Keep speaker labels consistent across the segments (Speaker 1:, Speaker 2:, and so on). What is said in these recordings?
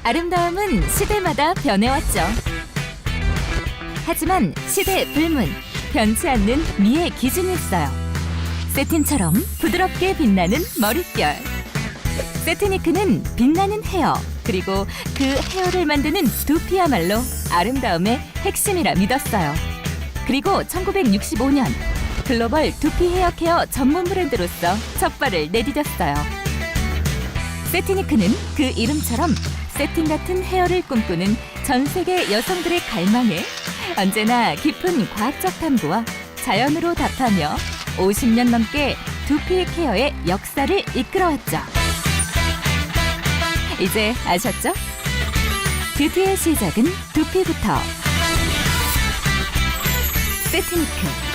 Speaker 1: 아름다움은 시대마다 변해왔죠. 하지만 시대 불문, 변치 않는 미의 기준이 있어요. 세틴처럼 부드럽게 빛나는 머릿결. 세트니크는 빛나는 헤어, 그리고 그 헤어를 만드는 두피야말로 아름다움의 핵심이라 믿었어요. 그리고 1965년 글로벌 두피 헤어 케어 전문 브랜드로서 첫 발을 내디뎠어요. 세트니크는 그 이름처럼 세틴 같은 헤어를 꿈꾸는 전 세계 여성들의 갈망에 언제나 깊은 과학적 탐구와 자연으로 답하며 50년 넘게 두피 케어의 역사를 이끌어왔죠. 이제 아셨죠? 뷰티의 시작은 두피부터. 세트니크.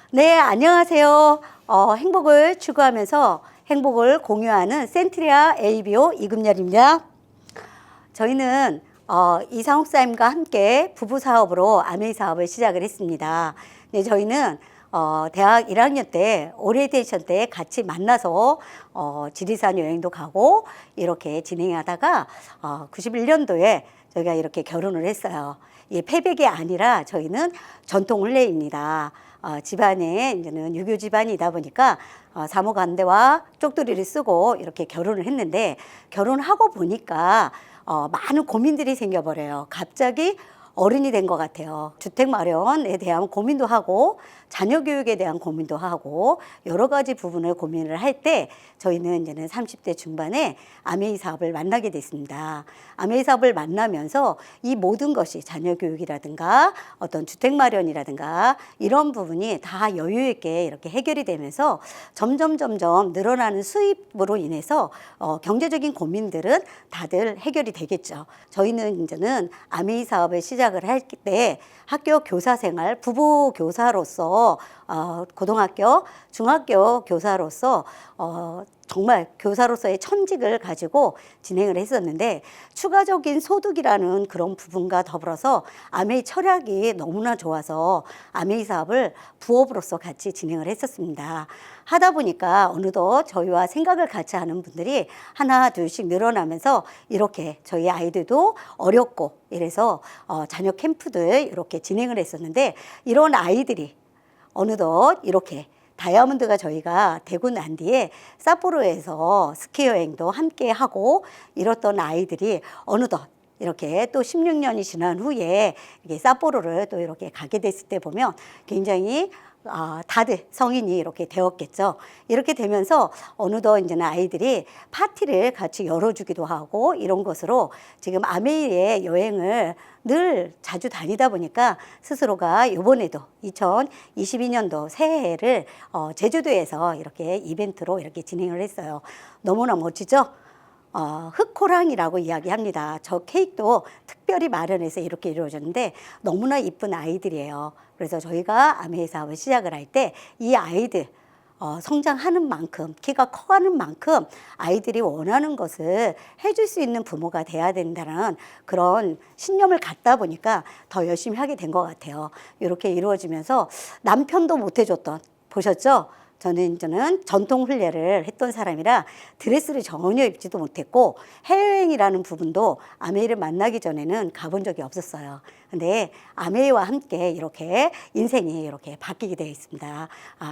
Speaker 2: 네, 안녕하세요. 행복을 추구하면서 행복을 공유하는 센트리아 ABO 이금열입니다. 저희는 이상욱 사님과 함께 부부 사업으로 아메이 사업을 시작을 했습니다. 네, 저희는 대학 1학년 때 오리엔테이션 때 같이 만나서 지리산 여행도 가고 이렇게 진행하다가 91년도에 저희가 이렇게 결혼을 했어요. 이게 패백이 아니라 저희는 전통 혼례입니다. 집안에 이제는 유교 집안이다 보니까 사모간대와 쪽두리를 쓰고 이렇게 결혼을 했는데, 결혼하고 보니까 많은 고민들이 생겨버려요. 갑자기 어른이 된 것 같아요. 주택 마련에 대한 고민도 하고 자녀 교육에 대한 고민도 하고 여러 가지 부분을 고민을 할 때 저희는 이제는 30대 중반에 아메이 사업을 만나게 됐습니다. 아메이 사업을 만나면서 이 모든 것이 자녀 교육이라든가 어떤 주택 마련이라든가 이런 부분이 다 여유 있게 이렇게 해결이 되면서 점점 늘어나는 수입으로 인해서 경제적인 고민들은 다들 해결이 되겠죠. 저희는 이제는 아메이 사업을 시작을 할 때 학교 교사 생활, 부부 교사로서 고등학교, 중학교 교사로서 정말 교사로서의 천직을 가지고 진행을 했었는데, 추가적인 소득이라는 그런 부분과 더불어서 아메이 철학이 너무나 좋아서 아메이 사업을 부업으로서 같이 진행을 했었습니다. 하다 보니까 어느덧 저희와 생각을 같이 하는 분들이 하나 둘씩 늘어나면서 이렇게 저희 아이들도 어렵고 이래서 자녀 캠프들 이렇게 진행을 했었는데, 이런 아이들이 어느덧 이렇게 다이아몬드가 저희가 되고 난 뒤에 삿포로에서 스키 여행도 함께 하고 이랬던 아이들이 어느덧 이렇게 또 16년이 지난 후에 이렇게 삿포로를 또 이렇게 가게 됐을 때 보면 굉장히 다들 성인이 이렇게 되었겠죠. 이렇게 되면서 어느덧 이제는 아이들이 파티를 같이 열어주기도 하고 이런 것으로 지금 아메이의 여행을 늘 자주 다니다 보니까 스스로가 이번에도 2022년도 새해를 제주도에서 이렇게 이벤트로 이렇게 진행을 했어요. 너무나 멋지죠? 흑호랑이라고 이야기합니다. 저 케이크도 특별히 마련해서 이렇게 이루어졌는데 너무나 이쁜 아이들이에요. 그래서 저희가 아메이 사업을 시작을 할 때 이 아이들 성장하는 만큼, 키가 커가는 만큼 아이들이 원하는 것을 해줄 수 있는 부모가 돼야 된다는 그런 신념을 갖다 보니까 더 열심히 하게 된 것 같아요. 이렇게 이루어지면서 남편도 못 해줬던, 보셨죠? 저는 전통 혼례를 했던 사람이라 드레스를 전혀 입지도 못했고 해외여행이라는 부분도 아메이를 만나기 전에는 가본 적이 없었어요. 근데 아메이와 함께 이렇게 인생이 이렇게 바뀌게 되어 있습니다.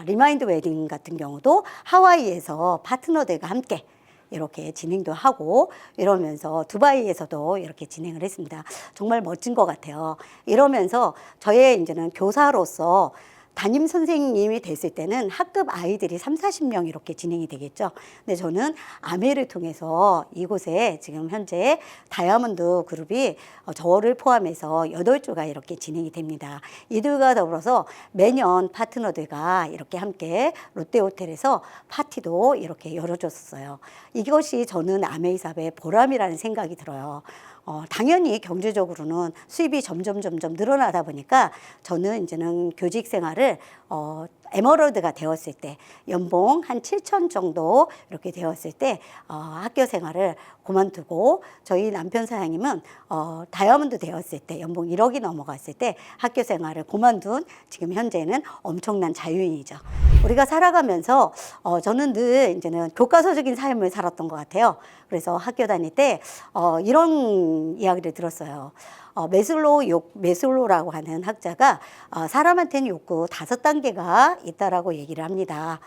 Speaker 2: 리마인드 웨딩 같은 경우도 하와이에서 파트너들과 함께 이렇게 진행도 하고 이러면서 두바이에서도 이렇게 진행을 했습니다. 정말 멋진 것 같아요. 이러면서 저의 이제는 교사로서 담임 선생님이 됐을 때는 학급 아이들이 3, 40명 이렇게 진행이 되겠죠. 근데 저는 아메를 통해서 이곳에 지금 현재 다이아몬드 그룹이 저를 포함해서 8조가 이렇게 진행이 됩니다. 이들과 더불어서 매년 파트너들과 이렇게 함께 롯데호텔에서 파티도 이렇게 열어줬어요. 이것이 저는 아메이삽의 보람이라는 생각이 들어요. 당연히 경제적으로는 수입이 점점 늘어나다 보니까 저는 이제는 교직 생활을 에머럴드가 되었을 때 연봉 한 7천 정도 이렇게 되었을 때 학교 생활을 그만두고 저희 남편 사장님은 다이아몬드 되었을 때 연봉 1억이 넘어갔을 때 학교 생활을 그만둔 지금 현재는 엄청난 자유인이죠. 우리가 살아가면서 저는 늘 이제는 교과서적인 삶을 살았던 것 같아요. 그래서 학교 다닐 때 이런 이야기를 들었어요. 메슬로라고 하는 학자가 사람한테는 욕구 5단계가 있다라고 얘기를 합니다.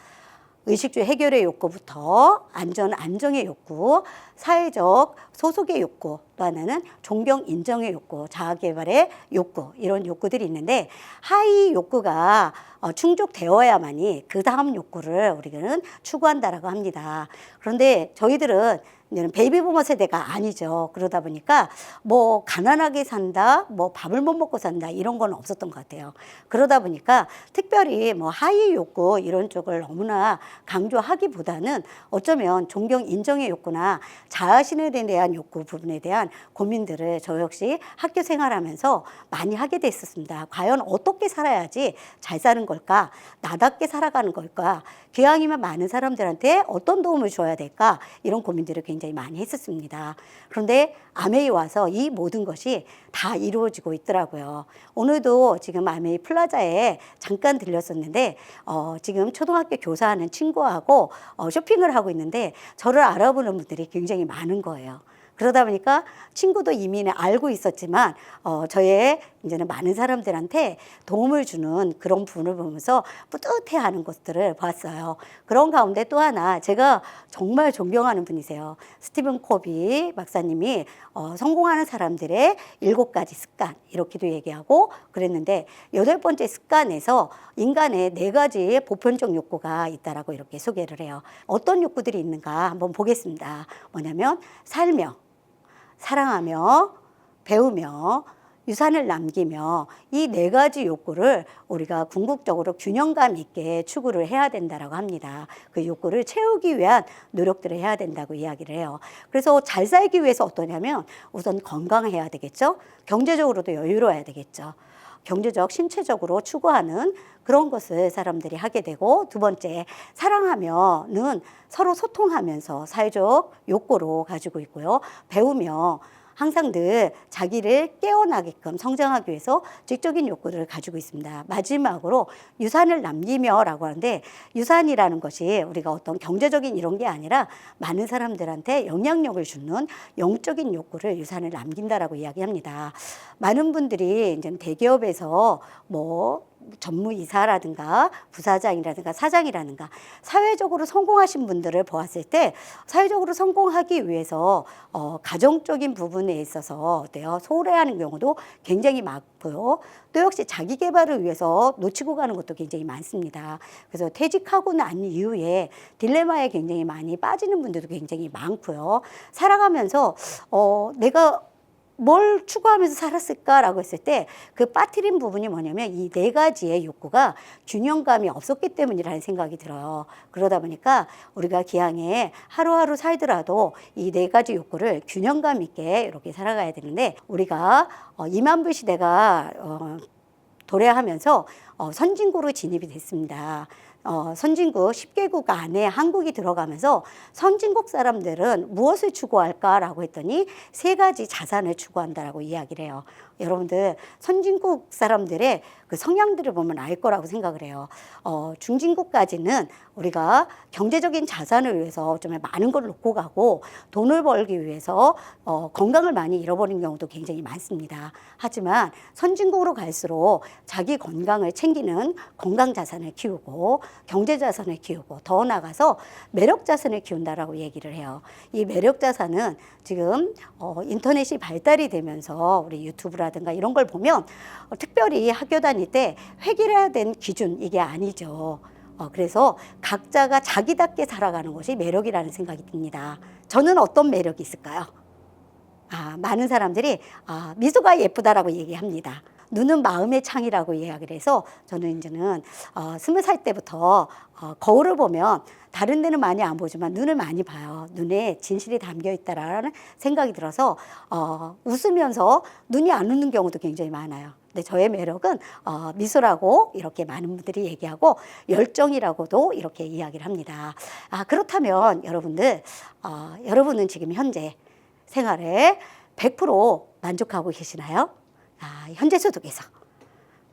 Speaker 2: 의식주 해결의 욕구부터 안정의 욕구, 사회적 소속의 욕구, 또 하나는 존경 인정의 욕구, 자아개발의 욕구, 이런 욕구들이 있는데 하위 욕구가 충족되어야만이 그 다음 욕구를 우리는 추구한다라고 합니다. 그런데 저희들은 이제는 베이비부머 세대가 아니죠. 그러다 보니까 뭐 가난하게 산다, 뭐 밥을 못 먹고 산다 이런 건 없었던 것 같아요. 그러다 보니까 특별히 뭐 하위 욕구 이런 쪽을 너무나 강조하기보다는 어쩌면 존경 인정의 욕구나 자신에 대한 욕구 부분에 대한 고민들을 저 역시 학교 생활하면서 많이 하게 됐었습니다. 과연 어떻게 살아야지 잘 사는 걸까? 나답게 살아가는 걸까? 기왕이면 많은 사람들한테 어떤 도움을 줘야 될까? 이런 고민들을 굉장히 많이 했었습니다. 그런데 아메이 와서 이 모든 것이 다 이루어지고 있더라고요. 오늘도 지금 아메이 플라자에 잠깐 들렸었는데 지금 초등학교 교사하는 친구하고 쇼핑을 하고 있는데 저를 알아보는 분들이 굉장히 많은 거예요. 그러다 보니까 친구도 이미 알고 있었지만 저의 이제는 많은 사람들한테 도움을 주는 그런 분을 보면서 뿌듯해하는 것들을 봤어요. 그런 가운데 또 하나 제가 정말 존경하는 분이세요. 스티븐 코비 박사님이 성공하는 사람들의 7가지 습관 이렇게도 얘기하고 그랬는데 8번째 습관에서 인간의 4가지 보편적 욕구가 있다라고 이렇게 소개를 해요. 어떤 욕구들이 있는가 한번 보겠습니다. 뭐냐면 살며 사랑하며 배우며 유산을 남기며 이 4가지 욕구를 우리가 궁극적으로 균형감 있게 추구를 해야 된다라고 합니다. 그 욕구를 채우기 위한 노력들을 해야 된다고 이야기를 해요. 그래서 잘 살기 위해서 어떠냐면 우선 건강해야 되겠죠. 경제적으로도 여유로워야 되겠죠. 경제적, 신체적으로 추구하는 그런 것을 사람들이 하게 되고 두 번째, 사랑하며는 서로 소통하면서 사회적 욕구로 가지고 있고요. 배우며 항상 늘 자기를 깨어나게끔 성장하기 위해서 지적인 욕구를 가지고 있습니다. 마지막으로 유산을 남기며라고 하는데 유산이라는 것이 우리가 어떤 경제적인 이런 게 아니라 많은 사람들한테 영향력을 주는 영적인 욕구를 유산을 남긴다라고 이야기합니다. 많은 분들이 이제 대기업에서 뭐 전무이사라든가 부사장이라든가 사장이라든가 사회적으로 성공하신 분들을 보았을 때 사회적으로 성공하기 위해서 가정적인 부분에 있어서 어때요? 소홀해하는 경우도 굉장히 많고요. 또 역시 자기 개발을 위해서 놓치고 가는 것도 굉장히 많습니다. 그래서 퇴직하고 난 이후에 딜레마에 굉장히 많이 빠지는 분들도 굉장히 많고요. 살아가면서 내가 뭘 추구하면서 살았을까라고 했을 때 그 빠뜨린 부분이 뭐냐면 이 4가지의 욕구가 균형감이 없었기 때문이라는 생각이 들어요. 그러다 보니까 우리가 기왕에 하루하루 살더라도 이 4가지 욕구를 균형감 있게 이렇게 살아가야 되는데 우리가 2만 불 시대가 도래하면서 선진국으로 진입이 됐습니다. 선진국 10개국 안에 한국이 들어가면서 선진국 사람들은 무엇을 추구할까라고 했더니 3가지 자산을 추구한다라고 이야기를 해요. 여러분들 선진국 사람들의 그 성향들을 보면 알 거라고 생각을 해요. 중진국까지는 우리가 경제적인 자산을 위해서 좀 많은 걸 놓고 가고 돈을 벌기 위해서 건강을 많이 잃어버리는 경우도 굉장히 많습니다. 하지만 선진국으로 갈수록 자기 건강을 챙기는 건강 자산을 키우고 경제 자산을 키우고 더 나아가서 매력 자산을 키운다라고 얘기를 해요. 이 매력 자산은 지금 인터넷이 발달이 되면서 우리 유튜브라 기준이라든가 이런 걸 보면 특별히 학교 다닐 때 획일화된 기준 이게 아니죠. 그래서 각자가 자기답게 살아가는 것이 매력이라는 생각이 듭니다. 저는 어떤 매력이 있을까요? 많은 사람들이 미소가 예쁘다라고 얘기합니다. 눈은 마음의 창이라고 이야기를 해서 저는 이제는 20살 때부터 거울을 보면 다른 데는 많이 안 보지만 눈을 많이 봐요. 눈에 진실이 담겨 있다라는 생각이 들어서 웃으면서 눈이 안 웃는 경우도 굉장히 많아요. 근데 저의 매력은 미소라고 이렇게 많은 분들이 얘기하고 열정이라고도 이렇게 이야기를 합니다. 그렇다면 여러분들, 여러분은 지금 현재 생활에 100% 만족하고 계시나요? 현재 소득에서.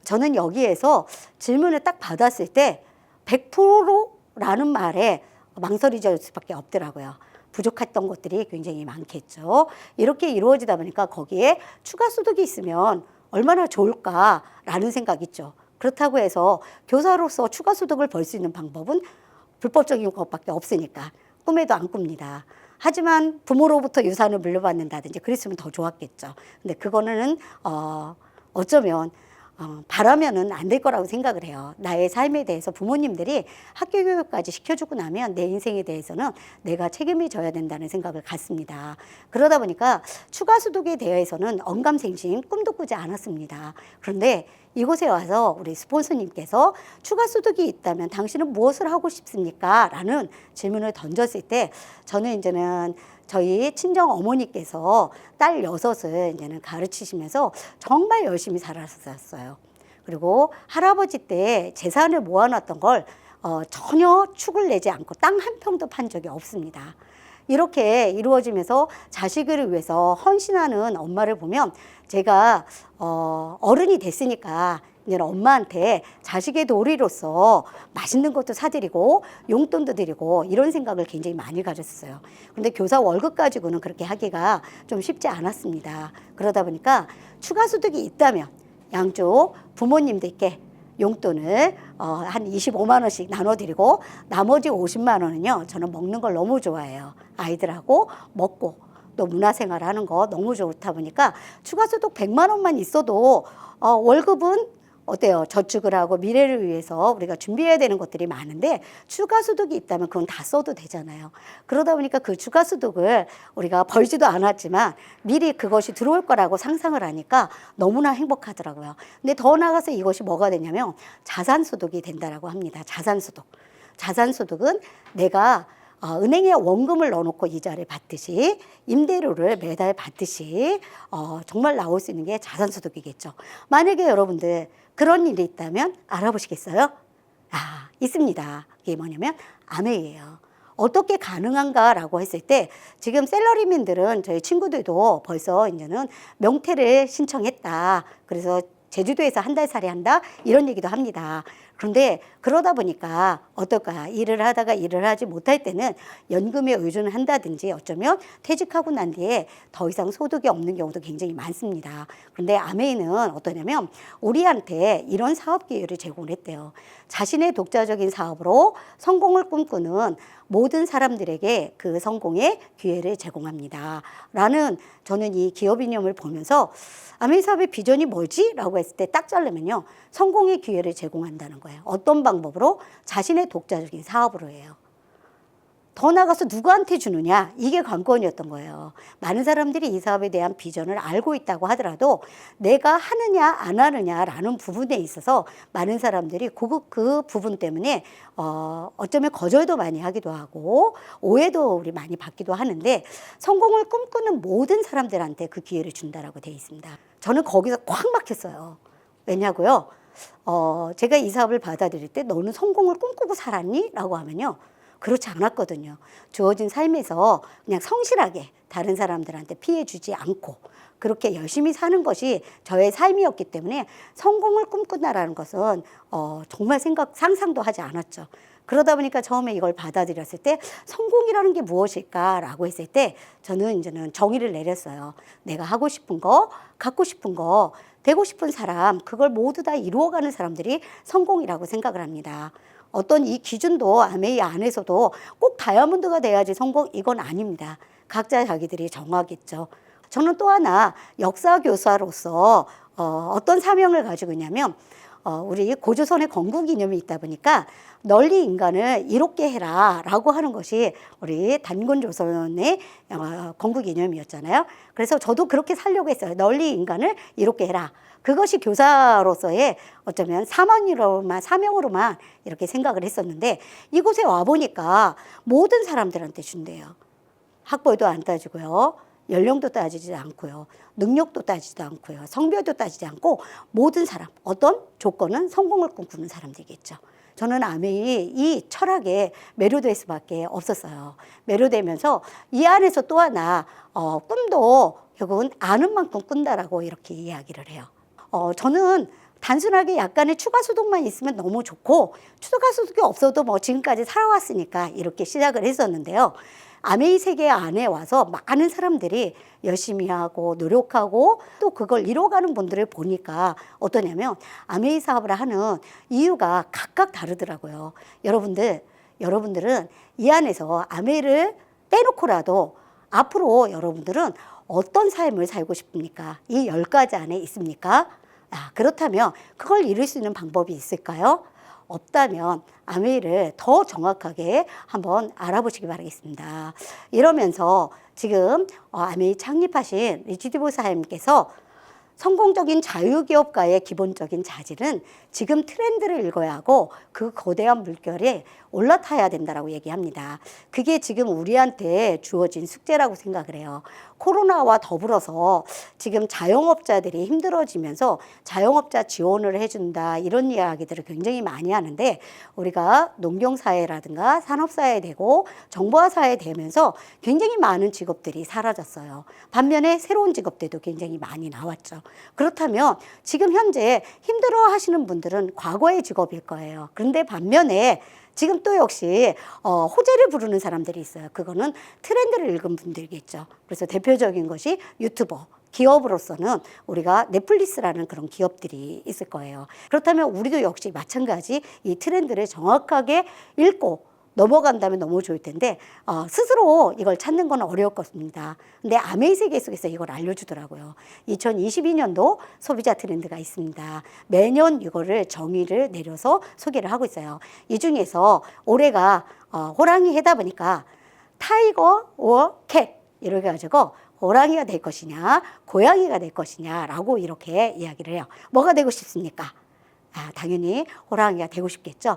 Speaker 2: 저는 여기에서 질문을 딱 받았을 때 100%라는 말에 망설여질 수밖에 없더라고요. 부족했던 것들이 굉장히 많겠죠. 이렇게 이루어지다 보니까 거기에 추가 소득이 있으면 얼마나 좋을까라는 생각이 있죠. 그렇다고 해서 교사로서 추가 소득을 벌 수 있는 방법은 불법적인 것밖에 없으니까 꿈에도 안 꿉니다. 하지만 부모로부터 유산을 물려받는다든지 그랬으면 더 좋았겠죠. 근데 그거는 어쩌면 바라면은 안 될 거라고 생각을 해요. 나의 삶에 대해서 부모님들이 학교 교육까지 시켜주고 나면 내 인생에 대해서는 내가 책임을 져야 된다는 생각을 갖습니다. 그러다 보니까 추가 소득에 대해서는 언감생심 꿈도 꾸지 않았습니다. 그런데 이곳에 와서 우리 스폰서님께서 추가 소득이 있다면 당신은 무엇을 하고 싶습니까? 라는 질문을 던졌을 때 저는 이제는 저희 친정 어머니께서 딸 6을 이제는 가르치시면서 정말 열심히 살았었어요. 그리고 할아버지 때 재산을 모아놨던 걸 전혀 축을 내지 않고 땅 한 평도 판 적이 없습니다. 이렇게 이루어지면서 자식을 위해서 헌신하는 엄마를 보면 제가 어른이 됐으니까 이제 엄마한테 자식의 도리로서 맛있는 것도 사드리고 용돈도 드리고 이런 생각을 굉장히 많이 가졌어요. 근데 교사 월급 가지고는 그렇게 하기가 좀 쉽지 않았습니다. 그러다 보니까 추가 소득이 있다면 양쪽 부모님들께 용돈을 한 25만 원씩 나눠드리고 나머지 50만 원은요 저는 먹는 걸 너무 좋아해요. 아이들하고 먹고 또 문화생활 하는 거 너무 좋다 보니까 추가 소득 100만 원만 있어도 월급은 어때요? 저축을 하고 미래를 위해서 우리가 준비해야 되는 것들이 많은데 추가 소득이 있다면 그건 다 써도 되잖아요. 그러다 보니까 그 추가 소득을 우리가 벌지도 않았지만 미리 그것이 들어올 거라고 상상을 하니까 너무나 행복하더라고요. 근데 더 나아가서 이것이 뭐가 되냐면 자산 소득이 된다라고 합니다. 자산 소득. 자산 소득은 내가 은행에 원금을 넣어놓고 이자를 받듯이 임대료를 매달 받듯이 정말 나올 수 있는 게 자산소득이겠죠. 만약에 여러분들 그런 일이 있다면 알아보시겠어요? 있습니다. 그게 뭐냐면 아메이예요. 어떻게 가능한가라고 했을 때 지금 셀러리맨들은 저희 친구들도 벌써 이제는 명퇴를 신청했다. 그래서 제주도에서 한 달 살이 한다 이런 얘기도 합니다. 그런데 그러다 보니까 어떨까? 일을 하다가 일을 하지 못할 때는 연금에 의존을 한다든지 어쩌면 퇴직하고 난 뒤에 더 이상 소득이 없는 경우도 굉장히 많습니다. 그런데 아메이는 어떠냐면 우리한테 이런 사업 기회를 제공을 했대요. 자신의 독자적인 사업으로 성공을 꿈꾸는 모든 사람들에게 그 성공의 기회를 제공합니다. 라는 저는 이 기업 이념을 보면서 아메이 사업의 비전이 뭐지? 라고 했을 때 딱 자르면요. 성공의 기회를 제공한다는 거예요. 어떤 방법으로? 자신의 독자적인 사업으로 해요. 더 나가서 누구한테 주느냐? 이게 관건이었던 거예요. 많은 사람들이 이 사업에 대한 비전을 알고 있다고 하더라도 내가 하느냐 안 하느냐라는 부분에 있어서 많은 사람들이 그 부분 때문에 어쩌면 거절도 많이 하기도 하고 오해도 우리 많이 받기도 하는데 성공을 꿈꾸는 모든 사람들한테 그 기회를 준다라고 돼 있습니다. 저는 거기서 꽉 막혔어요. 왜냐고요? 제가 이 사업을 받아들일 때 너는 성공을 꿈꾸고 살았니? 라고 하면요. 그렇지 않았거든요. 주어진 삶에서 그냥 성실하게 다른 사람들한테 피해 주지 않고 그렇게 열심히 사는 것이 저의 삶이었기 때문에 성공을 꿈꾼다라는 것은 정말 상상도 하지 않았죠. 그러다 보니까 처음에 이걸 받아들였을 때 성공이라는 게 무엇일까라고 했을 때 저는 이제는 정의를 내렸어요. 내가 하고 싶은 거, 갖고 싶은 거, 되고 싶은 사람, 그걸 모두 다 이루어가는 사람들이 성공이라고 생각을 합니다. 어떤 이 기준도 아메이 안에서도 꼭 다이아몬드가 돼야지 성공 이건 아닙니다. 각자 자기들이 정하겠죠. 저는 또 하나 역사 교사로서 어떤 사명을 가지고 있냐면 우리 고조선의 건국기념이 있다 보니까 널리 인간을 이롭게 해라 라고 하는 것이 우리 단군조선의 건국기념이었잖아요. 그래서 저도 그렇게 살려고 했어요. 널리 인간을 이롭게 해라. 그것이 교사로서의 어쩌면 사명으로만 이렇게 생각을 했었는데 이곳에 와보니까 모든 사람들한테 준대요. 학벌도 안 따지고요. 연령도 따지지 않고요. 능력도 따지지도 않고요. 성별도 따지지 않고 모든 사람, 어떤 조건은 성공을 꿈꾸는 사람들이겠죠. 저는 아메이 이 철학에 매료될 수밖에 없었어요. 매료되면서 이 안에서 또 하나 꿈도 결국은 아는 만큼 꾼다라고 이렇게 이야기를 해요. 저는 단순하게 약간의 추가 소득만 있으면 너무 좋고 추가 소득이 없어도 뭐 지금까지 살아왔으니까 이렇게 시작을 했었는데요. 아메이 세계 안에 와서 많은 사람들이 열심히 하고 노력하고 또 그걸 이뤄가는 분들을 보니까 어떠냐면 아메이 사업을 하는 이유가 각각 다르더라고요. 여러분들은 이 안에서 아메이를 빼놓고라도 앞으로 여러분들은 어떤 삶을 살고 싶습니까? 이 10가지 안에 있습니까? 그렇다면 그걸 이룰 수 있는 방법이 있을까요? 없다면 아메이를 더 정확하게 한번 알아보시기 바라겠습니다. 이러면서 지금 아메이 창립하신 리치드 보사님께서 성공적인 자유기업가의 기본적인 자질은 지금 트렌드를 읽어야 하고 그 거대한 물결에 올라타야 된다라고 얘기합니다. 그게 지금 우리한테 주어진 숙제라고 생각을 해요. 코로나와 더불어서 지금 자영업자들이 힘들어지면서 자영업자 지원을 해준다 이런 이야기들을 굉장히 많이 하는데 우리가 농경사회라든가 산업사회 되고 정보화사회 되면서 굉장히 많은 직업들이 사라졌어요. 반면에 새로운 직업들도 굉장히 많이 나왔죠. 그렇다면 지금 현재 힘들어 하시는 분들은 과거의 직업일 거예요. 그런데 반면에 지금 또 역시 호재를 부르는 사람들이 있어요. 그거는 트렌드를 읽은 분들이겠죠. 그래서 대표적인 것이 유튜버. 기업으로서는 우리가 넷플릭스라는 그런 기업들이 있을 거예요. 그렇다면 우리도 역시 마찬가지 이 트렌드를 정확하게 읽고 넘어간다면 너무 좋을 텐데 스스로 이걸 찾는 건 어려울 것입니다. 근데 아메이 세계 속에서 이걸 알려주더라고요. 2022년도 소비자 트렌드가 있습니다. 매년 이거를 정의를 내려서 소개를 하고 있어요. 이 중에서 올해가 호랑이 해다 보니까 타이거 or 캣 이렇게 가지고 호랑이가 될 것이냐 고양이가 될 것이냐라고 이렇게 이야기를 해요. 뭐가 되고 싶습니까? 당연히 호랑이가 되고 싶겠죠.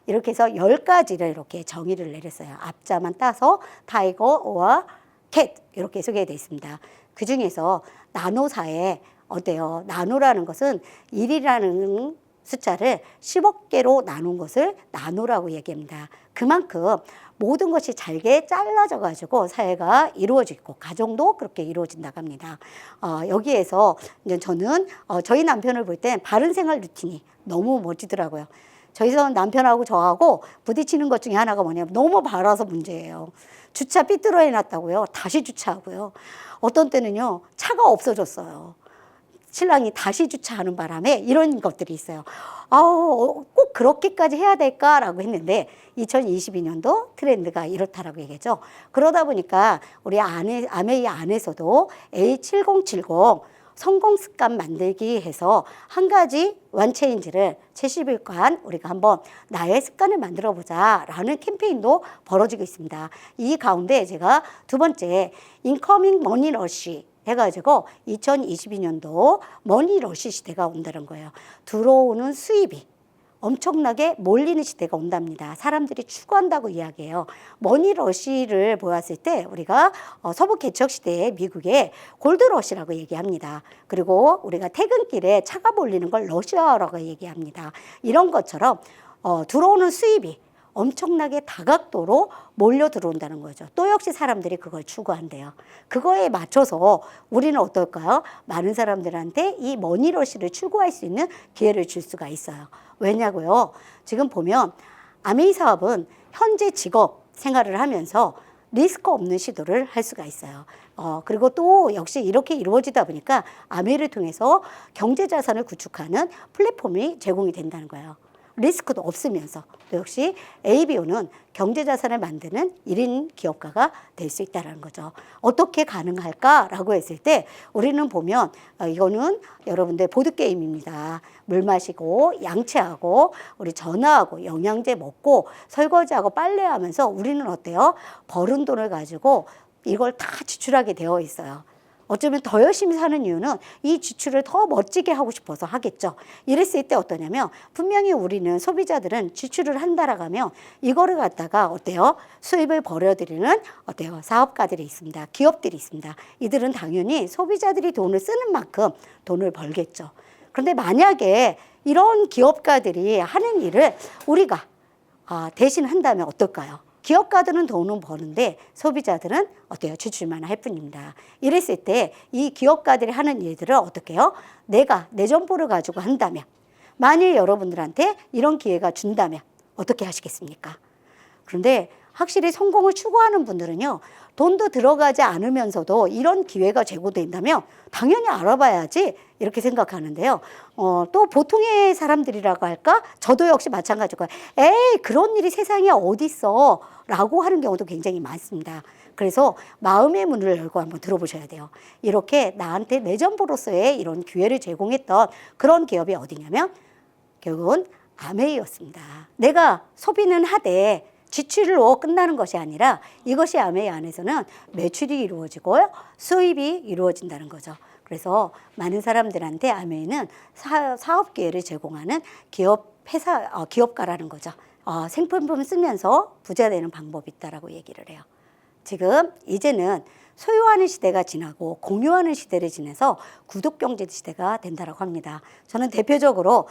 Speaker 2: 이렇게 해서 10가지를 이렇게 정의를 내렸어요. 앞자만 따서 타이거 or 캣 이렇게 소개되어 있습니다. 그 중에서 나노사에 어때요? 나노라는 것은 1이라는 숫자를 10억 개로 나눈 것을 나노라고 얘기합니다. 그만큼 모든 것이 잘게 잘라져 가지고 사회가 이루어지고 가정도 그렇게 이루어진다고 합니다. 여기에서 이제 저는 저희 남편을 볼 때 바른 생활 루틴이 너무 멋지더라고요. 저희 남편하고 저하고 부딪히는 것 중에 하나가 뭐냐면 너무 바라서 문제예요. 주차 삐뚤어 해놨다고요. 다시 주차하고요. 어떤 때는요 차가 없어졌어요. 신랑이 다시 주차하는 바람에 이런 것들이 있어요. 꼭 그렇게까지 해야 될까라고 했는데 2022년도 트렌드가 이렇다라고 얘기했죠. 그러다 보니까 우리 아메이 안에서도 A7070 성공 습관 만들기 해서 한 가지 원체인지를 70일간 우리가 한번 나의 습관을 만들어 보자라는 캠페인도 벌어지고 있습니다. 이 가운데 제가 두 번째 인커밍 머니 러쉬 해가지고 2022년도 머니러시 시대가 온다는 거예요. 들어오는 수입이 엄청나게 몰리는 시대가 온답니다. 사람들이 추구한다고 이야기해요. 머니러시를 보았을 때 우리가 서부 개척 시대에 미국의 골드러시라고 얘기합니다. 그리고 우리가 퇴근길에 차가 몰리는 걸 러시아라고 얘기합니다. 이런 것처럼 들어오는 수입이 엄청나게 다각도로 몰려 들어온다는 거죠. 또 역시 사람들이 그걸 추구한대요. 그거에 맞춰서 우리는 어떨까요? 많은 사람들한테 이 머니러시를 추구할 수 있는 기회를 줄 수가 있어요. 왜냐고요? 지금 보면 아메이 사업은 현재 직업 생활을 하면서 리스크 없는 시도를 할 수가 있어요. 그리고 또 역시 이렇게 이루어지다 보니까 아메이를 통해서 경제 자산을 구축하는 플랫폼이 제공이 된다는 거예요. 리스크도 없으면서 또 역시 ABO는 경제자산을 만드는 1인 기업가가 될 수 있다는 거죠. 어떻게 가능할까라고 했을 때 우리는 보면 이거는 여러분들 보드게임입니다. 물 마시고 양치하고 우리 전화하고 영양제 먹고 설거지하고 빨래하면서 우리는 어때요? 벌은 돈을 가지고 이걸 다 지출하게 되어 있어요. 어쩌면 더 열심히 사는 이유는 이 지출을 더 멋지게 하고 싶어서 하겠죠. 이랬을 때 어떠냐면 분명히 우리는 소비자들은 지출을 한다라고 하면 이거를 갖다가 어때요? 수입을 벌여들이는 어때요? 사업가들이 있습니다. 기업들이 있습니다. 이들은 당연히 소비자들이 돈을 쓰는 만큼 돈을 벌겠죠. 그런데 만약에 이런 기업가들이 하는 일을 우리가 대신 한다면 어떨까요? 기업가들은 돈은 버는데 소비자들은 어때요? 지출만 할 뿐입니다. 이랬을 때 이 기업가들이 하는 일들을 어떻게 해요? 내가 내 정보를 가지고 한다면 만일 여러분들한테 이런 기회가 준다면 어떻게 하시겠습니까? 그런데 확실히 성공을 추구하는 분들은요. 돈도 들어가지 않으면서도 이런 기회가 제공된다면 당연히 알아봐야지 이렇게 생각하는데요. 또 보통의 사람들이라고 할까? 저도 역시 마찬가지일 거예요. 에이 그런 일이 세상에 어디 있어? 라고 하는 경우도 굉장히 많습니다. 그래서 마음의 문을 열고 한번 들어보셔야 돼요. 이렇게 나한테 내 정보로서의 이런 기회를 제공했던 그런 기업이 어디냐면 결국은 아메이였습니다. 내가 소비는 하되 지출로 끝나는 것이 아니라 이것이 아메이 안에서는 매출이 이루어지고요. 수입이 이루어진다는 거죠. 그래서 많은 사람들한테 아메이는 사업 기회를 제공하는 기업가라는 거죠. 생필품 쓰면서 부자 되는 방법이 있다라고 얘기를 해요. 지금 이제는 소유하는 시대가 지나고 공유하는 시대를 지나서 구독경제 시대가 된다라고 합니다. 저는 대표적으로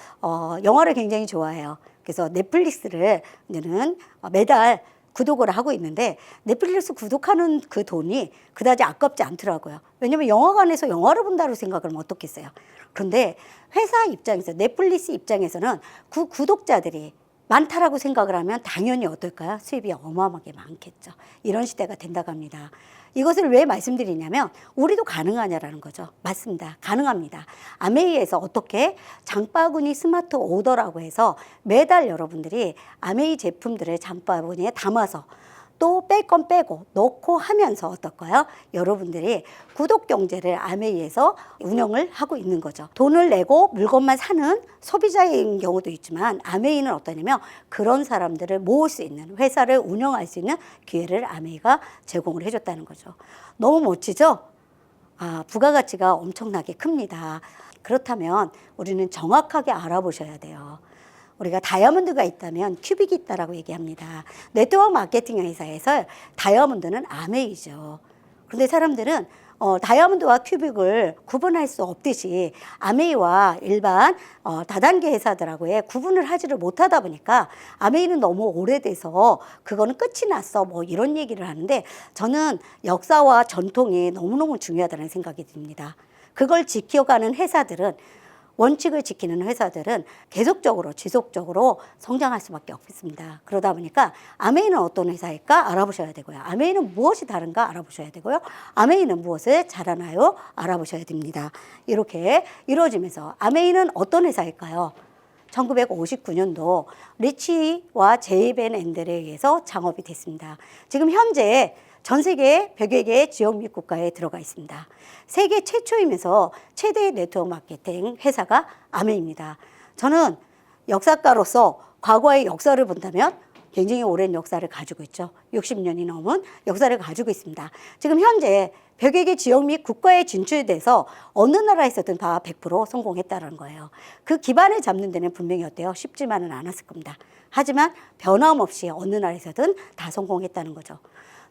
Speaker 2: 영화를 굉장히 좋아해요. 그래서 넷플릭스를 이제는 매달 구독을 하고 있는데 넷플릭스 구독하는 그 돈이 그다지 아깝지 않더라고요. 왜냐면 영화관에서 영화를 본다고 생각하면 어떻겠어요. 그런데 회사 입장에서 넷플릭스 입장에서는 그 구독자들이 많다라고 생각을 하면 당연히 어떨까요? 수입이 어마어마하게 많겠죠. 이런 시대가 된다고 합니다. 이것을 왜 말씀드리냐면 우리도 가능하냐라는 거죠. 맞습니다. 가능합니다. 아메이에서 어떻게 장바구니 스마트 오더라고 해서 매달 여러분들이 아메이 제품들을 장바구니에 담아서 또 뺄 건 빼고 넣고 하면서 어떨까요? 여러분들이 구독 경제를 아메이에서 운영을 하고 있는 거죠. 돈을 내고 물건만 사는 소비자인 경우도 있지만 아메이는 어떠냐면 그런 사람들을 모을 수 있는 회사를 운영할 수 있는 기회를 아메이가 제공을 해줬다는 거죠. 너무 멋지죠? 부가가치가 엄청나게 큽니다. 그렇다면 우리는 정확하게 알아보셔야 돼요. 우리가 다이아몬드가 있다면 큐빅이 있다라고 얘기합니다. 네트워크 마케팅 회사에서 다이아몬드는 아메이죠. 그런데 사람들은 다이아몬드와 큐빅을 구분할 수 없듯이 아메이와 일반 다단계 회사들하고의 구분을 하지를 못하다 보니까 아메이는 너무 오래돼서 그거는 끝이 났어 뭐 이런 얘기를 하는데 저는 역사와 전통이 너무너무 중요하다는 생각이 듭니다. 그걸 지켜가는 회사들은 원칙을 지키는 회사들은 계속적으로 지속적으로 성장할 수밖에 없습니다. 그러다 보니까 아메이는 어떤 회사일까 알아보셔야 되고요. 아메이는 무엇이 다른가 알아보셔야 되고요. 아메이는 무엇을 잘하나요? 알아보셔야 됩니다. 이렇게 이루어지면서 아메이는 어떤 회사일까요? 1959년도 리치와 제이벤 앤델에 의해서 창업이 됐습니다. 지금 현재 전 세계 100여 개의 지역 및 국가에 들어가 있습니다. 세계 최초이면서 최대의 네트워크 마케팅 회사가 아메이입니다. 저는 역사가로서 과거의 역사를 본다면 굉장히 오랜 역사를 가지고 있죠. 60년이 넘은 역사를 가지고 있습니다. 지금 현재 100여 개 지역 및 국가에 진출돼서 어느 나라에서든 다 100% 성공했다는 거예요. 그 기반을 잡는 데는 분명히 어때요? 쉽지만은 않았을 겁니다. 하지만 변함없이 어느 나라에서든 다 성공했다는 거죠.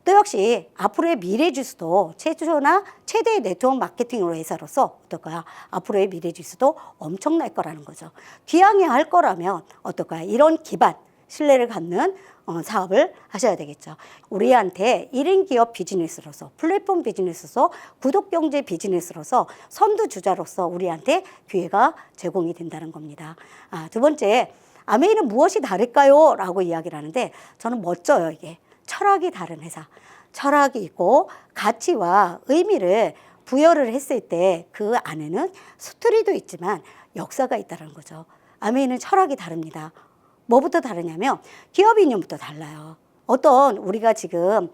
Speaker 2: 또 역시 앞으로의 미래 지수도 최초나 최대의 네트워크 마케팅으로 회사로서 어떨까요? 앞으로의 미래 지수도 엄청날 거라는 거죠. 기왕에 할 거라면 어떨까요? 이런 기반, 신뢰를 갖는 사업을 하셔야 되겠죠. 우리한테 1인 기업 비즈니스로서, 플랫폼 비즈니스로서, 구독경제 비즈니스로서, 선두주자로서 우리한테 기회가 제공이 된다는 겁니다. 두 번째, 아메이는 무엇이 다를까요? 라고 이야기를 하는데 저는 멋져요, 이게. 철학이 다른 회사. 철학이 있고 가치와 의미를 부여를 했을 때 그 안에는 스토리도 있지만 역사가 있다는 거죠. 아메이는 철학이 다릅니다. 뭐부터 다르냐면 기업 이념부터 달라요. 어떤 우리가 지금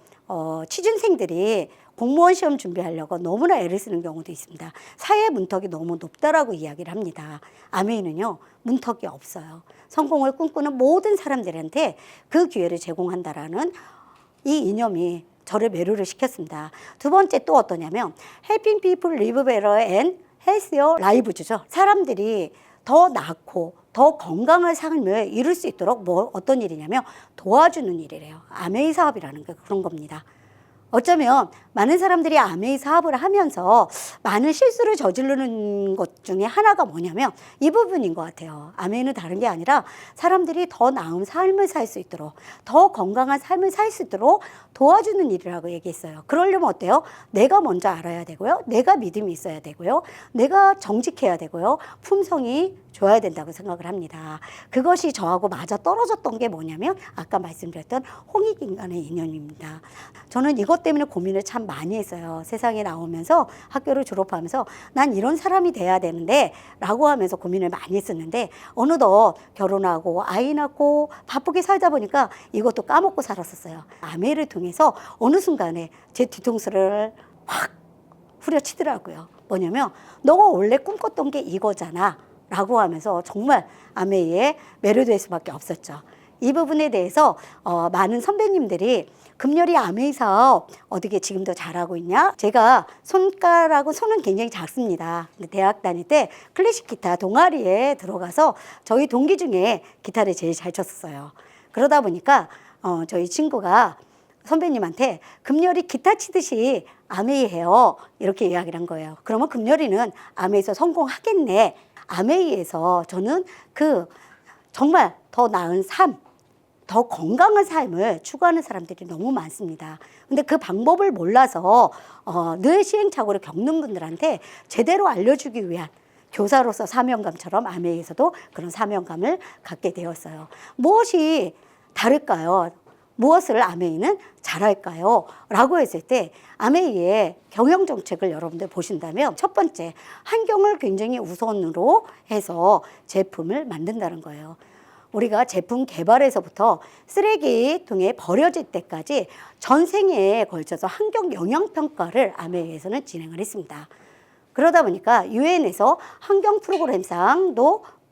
Speaker 2: 취준생들이 공무원 시험 준비하려고 너무나 애를 쓰는 경우도 있습니다. 사회 문턱이 너무 높다라고 이야기를 합니다. 아메이는요, 문턱이 없어요. 성공을 꿈꾸는 모든 사람들한테 그 기회를 제공한다라는 이 이념이 저를 매료를 시켰습니다. 두 번째 또 어떠냐면 Helping people live better and healthier lives죠. 사람들이 더 낫고 더 건강한 삶을 이룰 수 있도록 어떤 일이냐면 도와주는 일이래요. 아메이 사업이라는 게 그런 겁니다. 어쩌면 많은 사람들이 아메이 사업을 하면서 많은 실수를 저지르는 것 중에 하나가 뭐냐면 이 부분인 것 같아요. 아메이는 다른 게 아니라 사람들이 더 나은 삶을 살 수 있도록, 더 건강한 삶을 살 수 있도록 도와주는 일이라고 얘기했어요. 그러려면 어때요? 내가 먼저 알아야 되고요. 내가 믿음이 있어야 되고요. 내가 정직해야 되고요. 품성이 좋아야 된다고 생각을 합니다. 그것이 저하고 맞아 떨어졌던 게 뭐냐면 아까 말씀드렸던 홍익인간의 인연입니다. 저는 이것 때문에 고민을 참 많이 했어요. 세상에 나오면서 학교를 졸업하면서 난 이런 사람이 돼야 되는데 라고 하면서 고민을 많이 했었는데 어느덧 결혼하고 아이 낳고 바쁘게 살다 보니까 이것도 까먹고 살았었어요. 아메이를 통해서 어느 순간에 제 뒤통수를 확 후려치더라고요. 뭐냐면 너가 원래 꿈꿨던 게 이거잖아 라고 하면서 정말 아메이에 매료될 수밖에 없었죠. 이 부분에 대해서 많은 선배님들이 금요리 아메이 사업 어떻게 지금도 잘하고 있냐? 제가 손은 굉장히 작습니다. 근데 대학 다닐 때 클래식 기타 동아리에 들어가서 저희 동기 중에 기타를 제일 잘 쳤었어요. 그러다 보니까 저희 친구가 선배님한테 금요리 기타 치듯이 아메이 해요. 이렇게 이야기를 한 거예요. 그러면 금요리는 아메이에서 성공하겠네. 아메이에서 저는 정말 더 나은 삶, 더 건강한 삶을 추구하는 사람들이 너무 많습니다. 근데 그 방법을 몰라서 늘 시행착오를 겪는 분들한테 제대로 알려주기 위한 교사로서 사명감처럼 아메이에서도 그런 사명감을 갖게 되었어요. 무엇이 다를까요? 무엇을 아메이는 잘할까요? 라고 했을 때 아메이의 경영정책을 여러분들 보신다면 첫 번째, 환경을 굉장히 우선으로 해서 제품을 만든다는 거예요. 우리가 제품 개발에서부터 쓰레기통에 버려질 때까지 전 생애에 걸쳐서 환경 영향평가를 아메이에서는 진행을 했습니다. 그러다 보니까 유엔에서 환경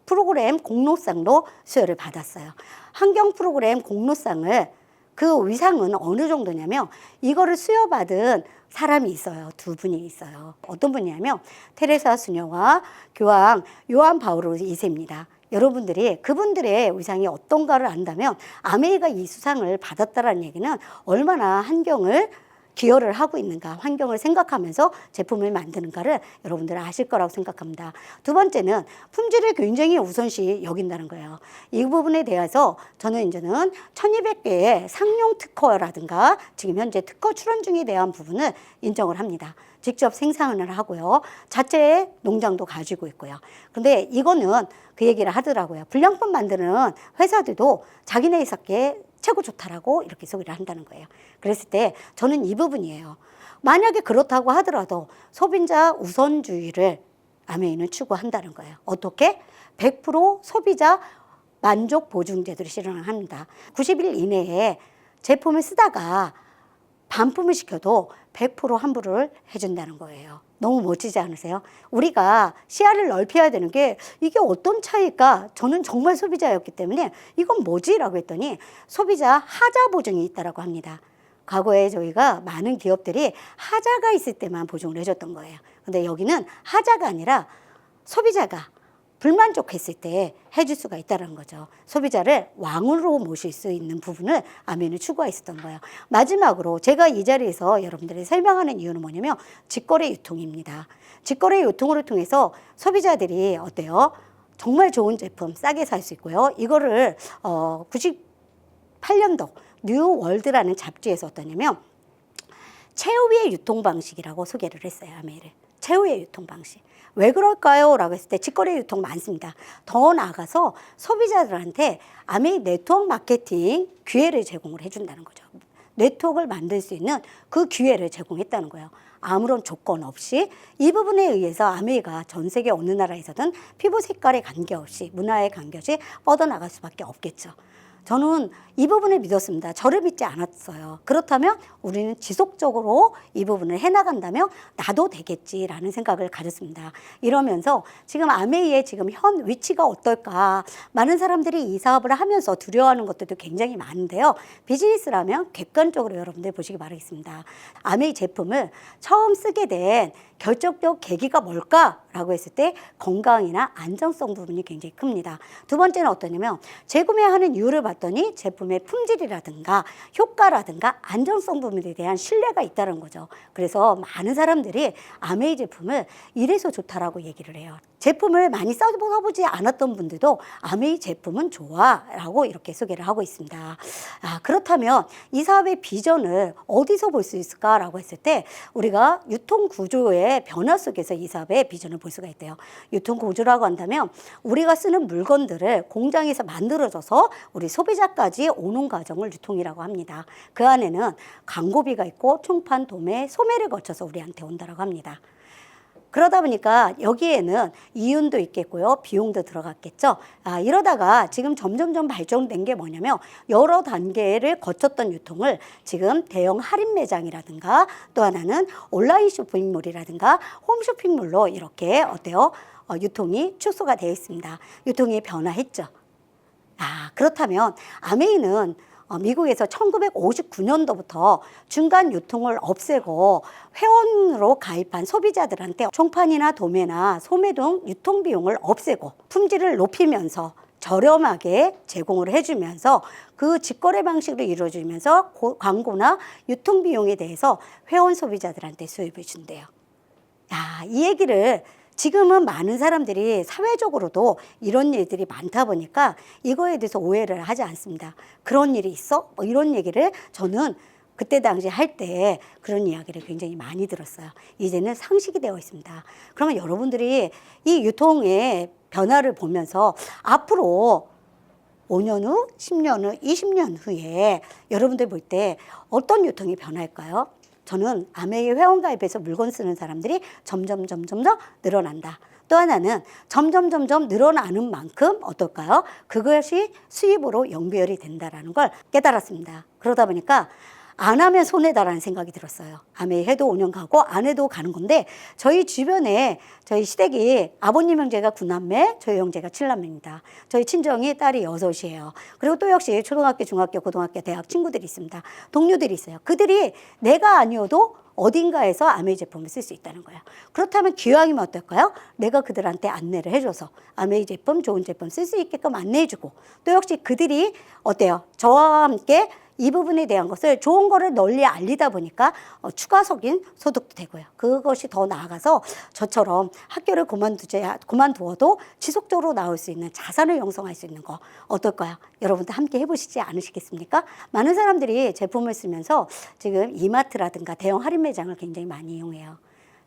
Speaker 2: 프로그램 공로상도 수여를 받았어요. 환경 프로그램 공로상을 그 위상은 어느 정도냐면 이거를 수여받은 사람이 있어요. 두 분이 있어요. 어떤 분이냐면 테레사 수녀와 교황 요한 바오로 2세입니다. 여러분들이 그분들의 위상이 어떤가를 안다면 아메이가 이 수상을 받았다는 얘기는 얼마나 환경을 기여를 하고 있는가, 환경을 생각하면서 제품을 만드는가를 여러분들 아실 거라고 생각합니다. 두 번째는 품질을 굉장히 우선시 여긴다는 거예요. 이 부분에 대해서 저는 이제는 1200개의 상용 특허라든가 지금 현재 특허 출원 중에 대한 부분을 인정을 합니다. 직접 생산을 하고요. 자체 농장도 가지고 있고요. 근데 이거는 그 얘기를 하더라고요. 불량품 만드는 회사들도 자기네 회사께 최고 좋다라고 이렇게 소개를 한다는 거예요. 그랬을 때 저는 이 부분이에요. 만약에 그렇다고 하더라도 소비자 우선주의를 아메이는 추구한다는 거예요. 어떻게? 100% 소비자 만족 보증 제도를 실현을 합니다. 90일 이내에 제품을 쓰다가 반품을 시켜도 100% 환불을 해준다는 거예요. 너무 멋지지 않으세요? 우리가 시야를 넓혀야 되는 게 이게 어떤 차이일까? 저는 정말 소비자였기 때문에 이건 뭐지? 라고 했더니 소비자 하자 보증이 있다고 합니다. 과거에 저희가 많은 기업들이 하자가 있을 때만 보증을 해줬던 거예요. 근데 여기는 하자가 아니라 소비자가 불만족했을 때 해줄 수가 있다는 거죠. 소비자를 왕으로 모실 수 있는 부분을 아메이는 추구하고 있었던 거예요. 마지막으로 제가 이 자리에서 여러분들이 설명하는 이유는 뭐냐면 직거래 유통입니다. 직거래 유통을 통해서 소비자들이 어때요? 정말 좋은 제품 싸게 살 수 있고요. 이거를 98년도 뉴월드라는 잡지에서 어떠냐면 최후의 유통 방식이라고 소개를 했어요. 아메이를. 최후의 유통 방식. 왜 그럴까요? 라고 했을 때 직거래 유통 많습니다. 더 나아가서 소비자들한테 아메이 네트워크 마케팅 기회를 제공을 해준다는 거죠. 네트워크를 만들 수 있는 그 기회를 제공했다는 거예요. 아무런 조건 없이 이 부분에 의해서 아메이가 전 세계 어느 나라에서든 피부 색깔에 관계없이 문화에 관계없이 뻗어나갈 수밖에 없겠죠. 저는 이 부분을 믿었습니다. 저를 믿지 않았어요. 그렇다면 우리는 지속적으로 이 부분을 해나간다면 나도 되겠지라는 생각을 가졌습니다. 이러면서 지금 아메이의 지금 현 위치가 어떨까? 많은 사람들이 이 사업을 하면서 두려워하는 것들도 굉장히 많은데요. 비즈니스라면 객관적으로 여러분들 보시기 바라겠습니다. 아메이 제품을 처음 쓰게 된 결정적 계기가 뭘까라고 했을 때 건강이나 안정성 부분이 굉장히 큽니다. 두 번째는 어떠냐면 재구매하는 이유를 봤더니 제품의 품질이라든가 효과라든가 안정성 부분에 대한 신뢰가 있다는 거죠. 그래서 많은 사람들이 아메이 제품을 이래서 좋다라고 얘기를 해요. 제품을 많이 써보지 않았던 분들도 아메이 제품은 좋아 라고 이렇게 소개를 하고 있습니다. 그렇다면 이 사업의 비전을 어디서 볼 수 있을까라고 했을 때 우리가 유통 구조의 변화 속에서 이 사업의 비전을 볼 수가 있대요. 유통 구조라고 한다면 우리가 쓰는 물건들을 공장에서 만들어져서 우리 소비자까지 오는 과정을 유통이라고 합니다. 그 안에는 광고비가 있고 총판, 도매, 소매를 거쳐서 우리한테 온다고 합니다. 그러다 보니까 여기에는 이윤도 있겠고요. 비용도 들어갔겠죠. 이러다가 지금 점점점 발전된 게 뭐냐면 여러 단계를 거쳤던 유통을 지금 대형 할인 매장이라든가 또 하나는 온라인 쇼핑몰이라든가 홈쇼핑몰로 이렇게 어때요? 유통이 축소가 되어 있습니다. 유통이 변화했죠. 그렇다면 아메이는 미국에서 1959년도부터 중간 유통을 없애고 회원으로 가입한 소비자들한테 총판이나 도매나 소매 등 유통 비용을 없애고 품질을 높이면서 저렴하게 제공을 해주면서 그 직거래 방식으로 이루어지면서 광고나 유통 비용에 대해서 회원 소비자들한테 수입을 준대요. 이 얘기를 지금은 많은 사람들이 사회적으로도 이런 일들이 많다 보니까 이거에 대해서 오해를 하지 않습니다. 그런 일이 있어? 뭐 이런 얘기를 저는 그때 당시 할 때 그런 이야기를 굉장히 많이 들었어요. 이제는 상식이 되어 있습니다. 그러면 여러분들이 이 유통의 변화를 보면서 앞으로 5년 후, 10년 후, 20년 후에 여러분들 볼 때 어떤 유통이 변할까요? 저는 아메이 회원 가입해서 물건 쓰는 사람들이 점점 더 늘어난다. 또 하나는 점점 늘어나는 만큼 어떨까요? 그것이 수입으로 연결이 된다라는 걸 깨달았습니다. 그러다 보니까 안 하면 손해다라는 생각이 들었어요. 아메이 해도 5년 가고 안 해도 가는 건데 저희 주변에 저희 시댁이 아버님 형제가 9남매, 저희 형제가 7남매입니다. 저희 친정이 딸이 6이에요. 그리고 또 역시 초등학교, 중학교, 고등학교, 대학 친구들이 있습니다. 동료들이 있어요. 그들이 내가 아니어도 어딘가에서 아메이 제품을 쓸 수 있다는 거예요. 그렇다면 기왕이면 어떨까요? 내가 그들한테 안내를 해줘서 아메이 제품, 좋은 제품 쓸 수 있게끔 안내해주고 또 역시 그들이 어때요? 저와 함께 이 부분에 대한 것을 좋은 거를 널리 알리다 보니까 추가적인 소득도 되고요. 그것이 더 나아가서 저처럼 학교를 그만두어도 지속적으로 나올 수 있는 자산을 형성할 수 있는 거 어떨까요? 여러분들 함께 해보시지 않으시겠습니까? 많은 사람들이 제품을 쓰면서 지금 이마트라든가 대형 할인 매장을 굉장히 많이 이용해요.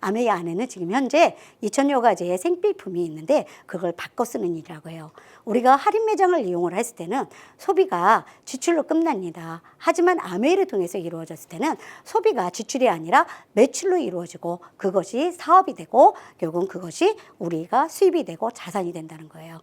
Speaker 2: 아메이 안에는 지금 현재 2,000여 가지의 생필품이 있는데 그걸 바꿔 쓰는 일이라고 해요. 우리가 할인 매장을 이용을 했을 때는 소비가 지출로 끝납니다. 하지만 아메이를 통해서 이루어졌을 때는 소비가 지출이 아니라 매출로 이루어지고 그것이 사업이 되고 결국은 그것이 우리가 수입이 되고 자산이 된다는 거예요.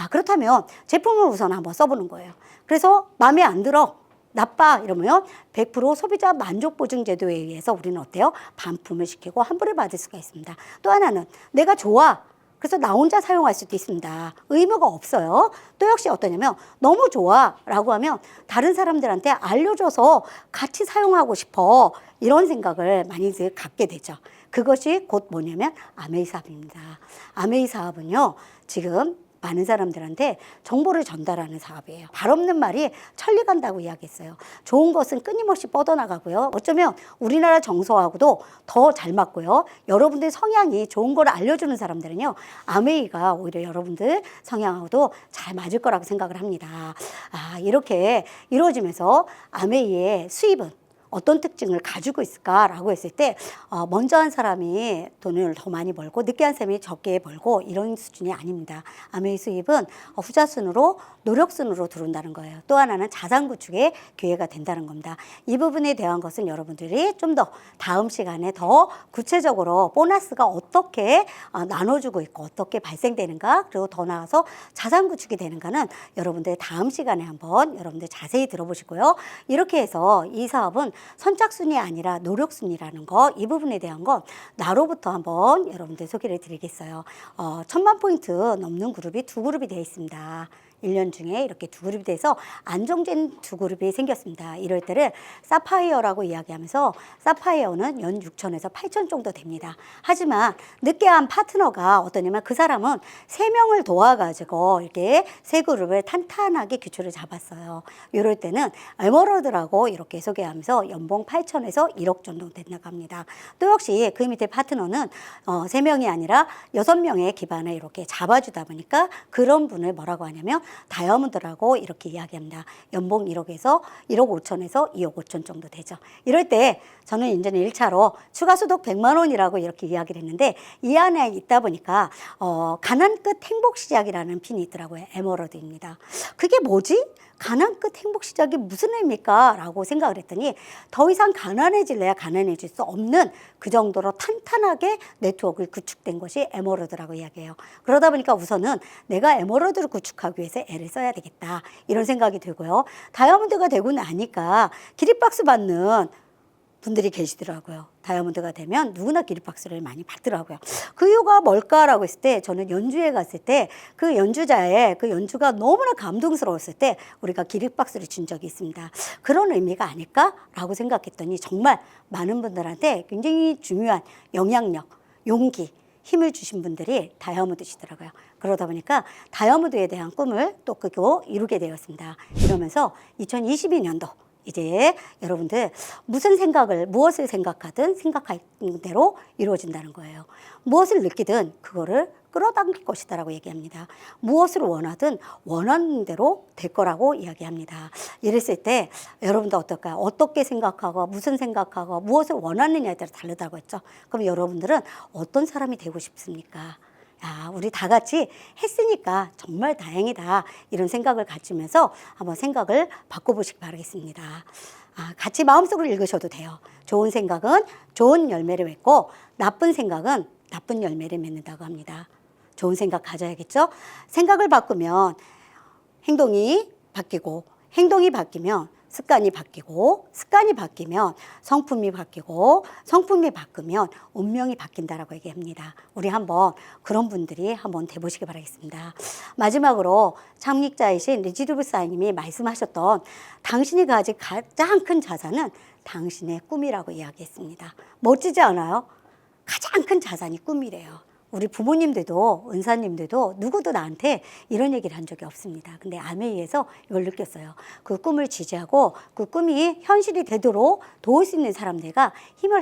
Speaker 2: 그렇다면 제품을 우선 한번 써보는 거예요. 그래서 마음에 안 들어. 나빠 이러면 100% 소비자 만족 보증 제도에 의해서 우리는 어때요? 반품을 시키고 환불을 받을 수가 있습니다. 또 하나는 내가 좋아. 그래서 나 혼자 사용할 수도 있습니다. 의무가 없어요. 또 역시 어떠냐면 너무 좋아 라고 하면 다른 사람들한테 알려줘서 같이 사용하고 싶어. 이런 생각을 많이들 갖게 되죠. 그것이 곧 뭐냐면 아메이 사업입니다. 아메이 사업은요. 지금 많은 사람들한테 정보를 전달하는 사업이에요. 발 없는 말이 천리 간다고 이야기했어요. 좋은 것은 끊임없이 뻗어나가고요. 어쩌면 우리나라 정서하고도 더 잘 맞고요. 여러분들 성향이 좋은 걸 알려주는 사람들은요. 아메이가 오히려 여러분들 성향하고도 잘 맞을 거라고 생각을 합니다. 이렇게 이루어지면서 아메이의 수입은 어떤 특징을 가지고 있을까라고 했을 때 먼저 한 사람이 돈을 더 많이 벌고 늦게 한 사람이 적게 벌고 이런 수준이 아닙니다. 아메이 수입은 후자 순으로 노력 순으로 들어온다는 거예요. 또 하나는 자산 구축의 기회가 된다는 겁니다. 이 부분에 대한 것은 여러분들이 좀 더 다음 시간에 더 구체적으로 보너스가 어떻게 나눠주고 있고 어떻게 발생되는가 그리고 더 나아가서 자산 구축이 되는가는 여러분들 다음 시간에 한번 여러분들 자세히 들어보시고요. 이렇게 해서 이 사업은 선착순이 아니라 노력순이라는 거 이 부분에 대한 건 나로부터 한번 여러분들 소개를 드리겠어요. 1000만 포인트 넘는 그룹이 두 그룹이 되어 있습니다. 1년 중에 이렇게 두 그룹이 돼서 안정된 두 그룹이 생겼습니다. 이럴 때를 사파이어라고 이야기하면서 사파이어는 연 6천에서 8천 정도 됩니다. 하지만 늦게 한 파트너가 어떠냐면 그 사람은 3명을 도와가지고 이렇게 세 그룹을 탄탄하게 기초를 잡았어요. 이럴 때는 에머러드라고 이렇게 소개하면서 연봉 8천에서 1억 정도 된다고 합니다. 또 역시 그 밑에 파트너는 3명이 아니라 6명의 기반을 이렇게 잡아주다 보니까 그런 분을 뭐라고 하냐면 다이아몬드라고 이렇게 이야기합니다. 연봉 1억에서 1억 5천에서 2억 5천 정도 되죠. 이럴 때 저는 이제는 1차로 추가 소득 100만 원이라고 이렇게 이야기를 했는데 이 안에 있다 보니까 가난 끝 행복 시작이라는 핀이 있더라고요. 에머러드입니다. 그게 뭐지? 가난 끝 행복 시작이 무슨 의미일까? 라고 생각을 했더니 더 이상 가난해질래야 가난해질 수 없는 그 정도로 탄탄하게 네트워크를 구축된 것이 에머러드라고 이야기해요. 그러다 보니까 우선은 내가 에머러드를 구축하기 위해서 애를 써야 되겠다. 이런 생각이 들고요. 다이아몬드가 되고 나니까 기립박수 받는 분들이 계시더라고요. 다이아몬드가 되면 누구나 기립박수를 많이 받더라고요. 그 이유가 뭘까라고 했을 때 저는 연주회 갔을 때 그 연주자의 그 연주가 너무나 감동스러웠을 때 우리가 기립박수를 준 적이 있습니다. 그런 의미가 아닐까라고 생각했더니 정말 많은 분들한테 굉장히 중요한 영향력, 용기, 힘을 주신 분들이 다이아몬드시더라고요. 그러다 보니까 다이아몬드에 대한 꿈을 또 끄고 이루게 되었습니다. 이러면서 2022년도 이제 여러분들 무엇을 생각하든 생각할 대로 이루어진다는 거예요. 무엇을 느끼든 그거를 끌어당길 것이다라고 얘기합니다. 무엇을 원하든 원하는 대로 될 거라고 이야기합니다. 이랬을 때 여러분도 어떨까요? 어떻게 생각하고 무슨 생각하고 무엇을 원하느냐에 따라 다르다고 했죠. 그럼 여러분들은 어떤 사람이 되고 싶습니까? 우리 다 같이 했으니까 정말 다행이다. 이런 생각을 가지면서 한번 생각을 바꿔보시기 바라겠습니다. 같이 마음속으로 읽으셔도 돼요. 좋은 생각은 좋은 열매를 맺고 나쁜 생각은 나쁜 열매를 맺는다고 합니다. 좋은 생각 가져야겠죠? 생각을 바꾸면 행동이 바뀌고 행동이 바뀌면 습관이 바뀌고 습관이 바뀌면 성품이 바뀌고 성품이 바뀌면 운명이 바뀐다라고 얘기합니다. 우리 한번 그런 분들이 한번 돼보시기 바라겠습니다. 마지막으로 창립자이신 리지르브 사님이 말씀하셨던 당신이 가진 가장 큰 자산은 당신의 꿈이라고 이야기했습니다. 멋지지 않아요? 가장 큰 자산이 꿈이래요. 우리 부모님들도 은사님들도 누구도 나한테 이런 얘기를 한 적이 없습니다. 근데 아메이에서 이걸 느꼈어요. 그 꿈을 지지하고 그 꿈이 현실이 되도록 도울 수 있는 사람들과 힘을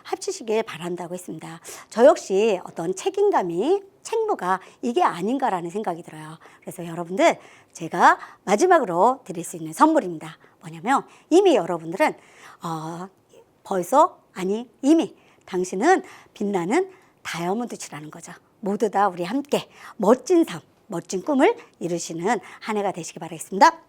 Speaker 2: 합치시길 바란다고 했습니다. 저 역시 어떤 책무가 이게 아닌가라는 생각이 들어요. 그래서 여러분들 제가 마지막으로 드릴 수 있는 선물입니다. 뭐냐면 이미 여러분들은 이미 당신은 빛나는 다이아몬드치라는 거죠. 모두 다 우리 함께 멋진 삶, 멋진 꿈을 이루시는 한 해가 되시기 바라겠습니다.